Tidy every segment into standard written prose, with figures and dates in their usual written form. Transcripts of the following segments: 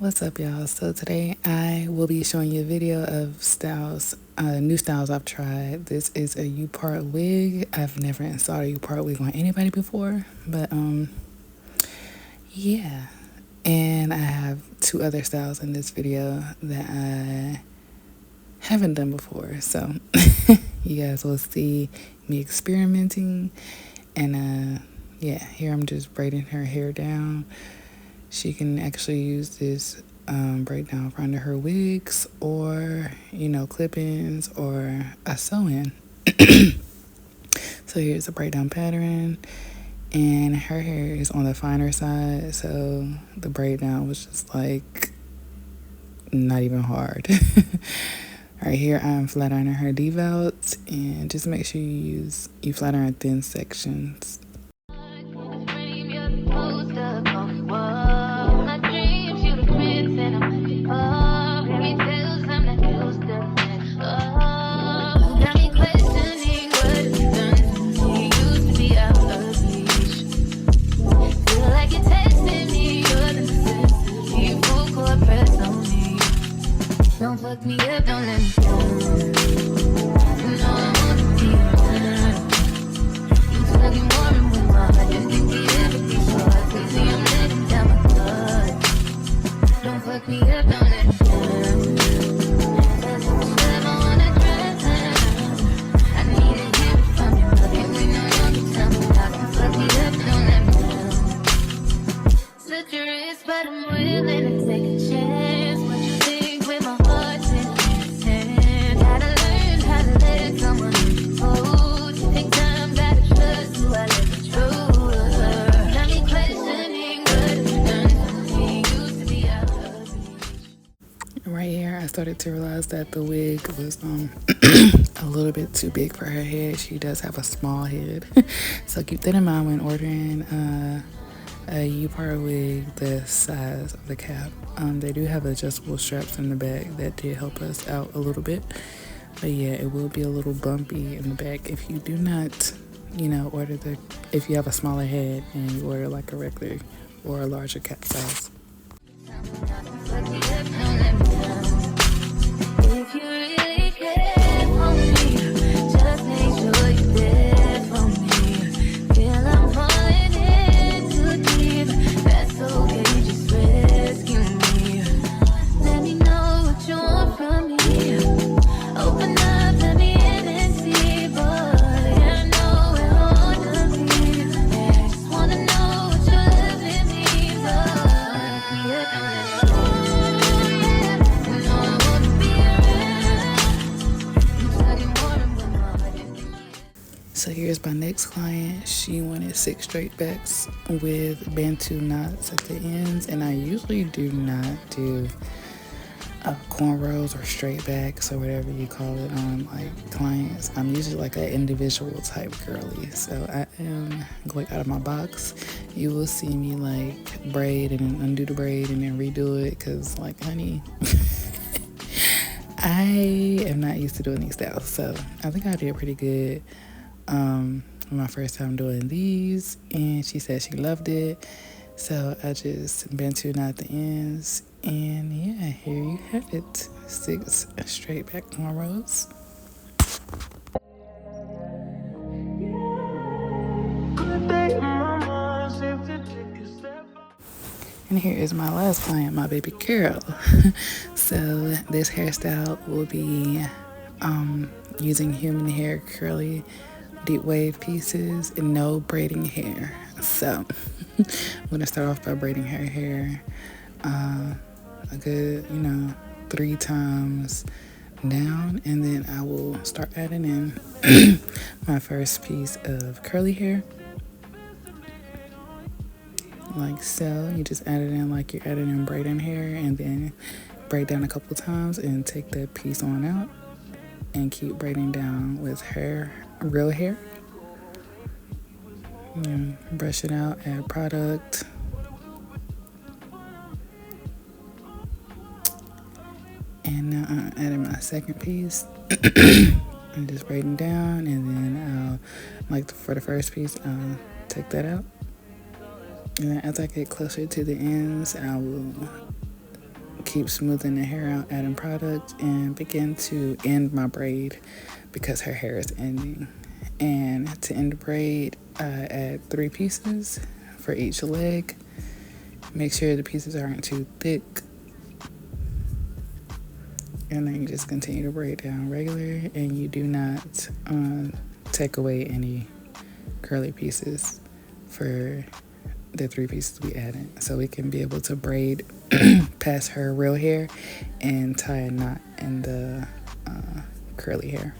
What's up, y'all? So today I will be showing you a video of new styles I've tried. This is a Upart wig. I've never installed a Upart wig on anybody before, but yeah. And I have two other styles in this video that I haven't done before. So you guys will see me experimenting, and yeah, here I'm just braiding her hair down. She can actually use this braid down for under her wigs, or clip-ins, or a sew-in. So here's a braid down pattern, and her hair is on the finer side, so the braid down was just like not even hard. Right here I'm flat ironing her devouts, and just make sure you flat iron thin sections. Don't fuck me up, don't let me down. You know I wanna be around. You talking more and with my heart, just think it ever be so hard. Crazy, I'm letting down my guard. Don't fuck me up, don't let me down. Cause it's love I wanna drown. I need to hear it from you, but can't wait no longer. Tell me how can fuck me up, don't let me down. Slit your wrist, but I'm willing to take a chance. What you think with my heart in your hand? Gotta learn how to let someone hold. Take time, gotta trust who I let control. Got me questioning what you've done to me. Used to be out of reach. Right here I started to realize that the wig was a little bit too big for her head. She does have a small head. So keep that in mind when ordering a Upart wig the size of the cap. They do have adjustable straps in the back that did help us out a little bit, but yeah, it will be a little bumpy in the back if you do not if you have a smaller head and you order like a regular or a larger cap size. If you really care for me, just make sure you're there for me. Feel I'm falling in too deep. That's okay, just rescue me. Let me know what you want from me. Open up, let me in and see. Boy, I know where I wanna be. I just wanna know what you're loving me. Fuck me up, don't let me go. You know I wanna be around. You talking more and with my heart just think So here's my next client. She wanted 6 straight backs with bantu knots at the ends, and I usually do not do cornrows or straight backs or whatever you call it on like clients. I'm usually like an individual type girly, so I am going out of my box. You will see me like braid and then undo the braid and then redo it, because like, honey, I am not used to doing these styles, so I think I did pretty good my first time doing these, and she said she loved it. So I just bantu knot the ends, and yeah, here you have it. 6 straight back cornrows. And here is my last client, my baby Carol. So this hairstyle will be using human hair curly deep wave pieces and no braiding hair. So I'm gonna start off by braiding her hair a good 3 times down, and then I will start adding in my first piece of curly hair, like so. You just add it in like you're adding in braiding hair, and then braid down a couple times and take that piece on out and keep braiding down with real hair. Brush it out, add product, and now I'm adding my second piece. I'm just braiding down, and then I'll, for the first piece, I'll take that out. And then as I get closer to the ends, I will keep smoothing the hair out, adding product, and begin to end my braid because her hair is ending. And to end the braid, I add 3 pieces for each leg. Make sure the pieces aren't too thick. And then you just continue to braid down regular, and you do not take away any curly pieces for the 3 pieces we added, so we can be able to braid past her real hair and tie a knot in the curly hair.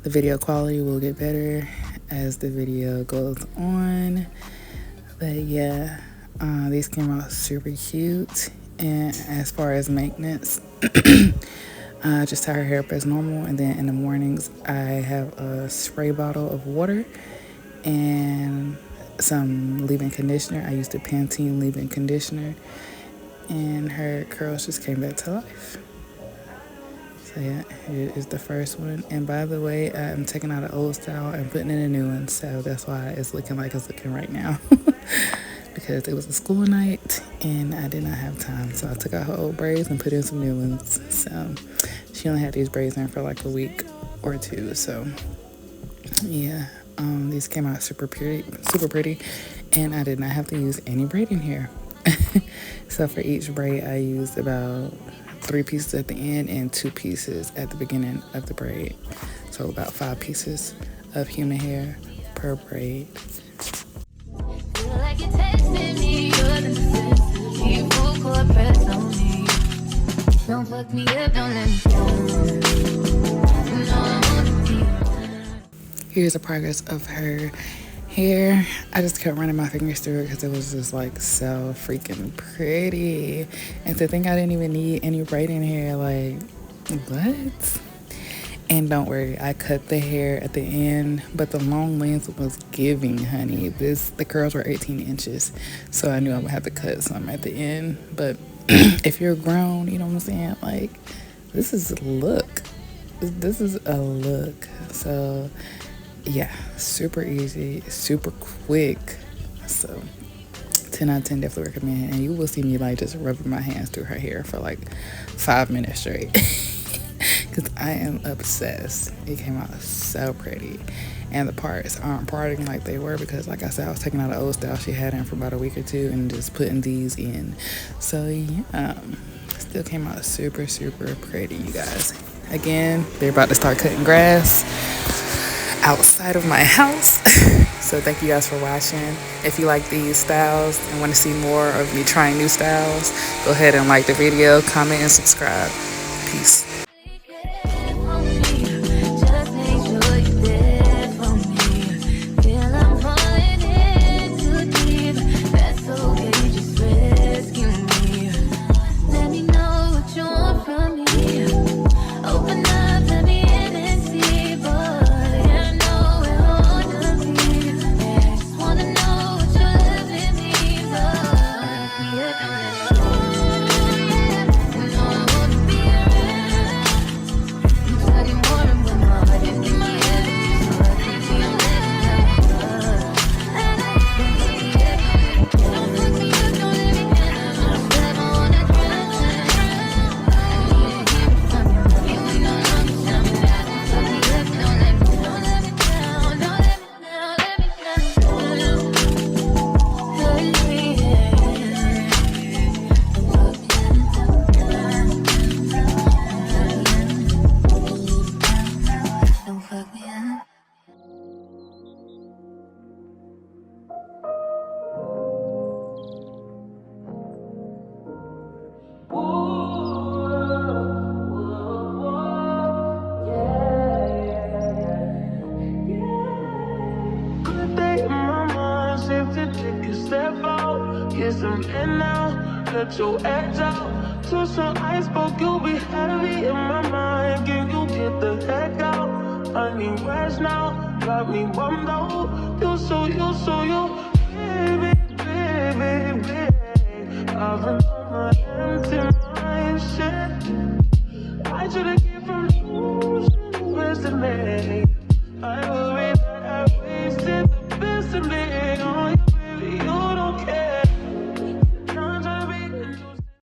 The video quality will get better as the video goes on, but yeah, these came out super cute. And as far as maintenance, just tie her hair up as normal, and then in the mornings I have a spray bottle of water and some leave-in conditioner. I used the Pantene leave-in conditioner, and her curls just came back to life. So yeah, here is the first one. And by the way, I'm taking out an old style and putting in a new one, so that's why it's looking like it's looking right now. Because it was a school night and I did not have time, so I took out her old braids and put in some new ones. So she only had these braids in for like a week or 2. So yeah, these came out super pretty, and I did not have to use any braiding here. So for each braid, I used about 3 pieces at the end and 2 pieces at the beginning of the braid. So about 5 pieces of human hair per braid. Don't fuck me up, don't let me down. Here's a progress of her hair. I just kept running my fingers through it because it was just like so freaking pretty. And to think I didn't even need any braiding hair, like, what? And don't worry, I cut the hair at the end, but the long length was giving, honey. The curls were 18 inches, so I knew I would have to cut some at the end. But if you're grown, you know what I'm saying? Like, this is a look. This is a look. So, yeah, super easy, super quick. So, 10 out of 10 definitely recommend. And you will see me like just rubbing my hands through her hair for like 5 minutes straight. Because I am obsessed. It came out so pretty. And the parts aren't parting like they were because, like I said, I was taking out an old style she had in for about a week or 2 and just putting these in. So yeah, still came out super pretty, you guys. Again, they're about to start cutting grass outside of my house. So thank you guys for watching. If you like these styles and want to see more of me trying new styles, go ahead and like the video, comment, and subscribe. Peace. Cut your edge out to some iceberg, you'll be heavy in my mind. Can you get the heck out? I need rest now, got me bummed out. You baby, baby, baby. I've been on my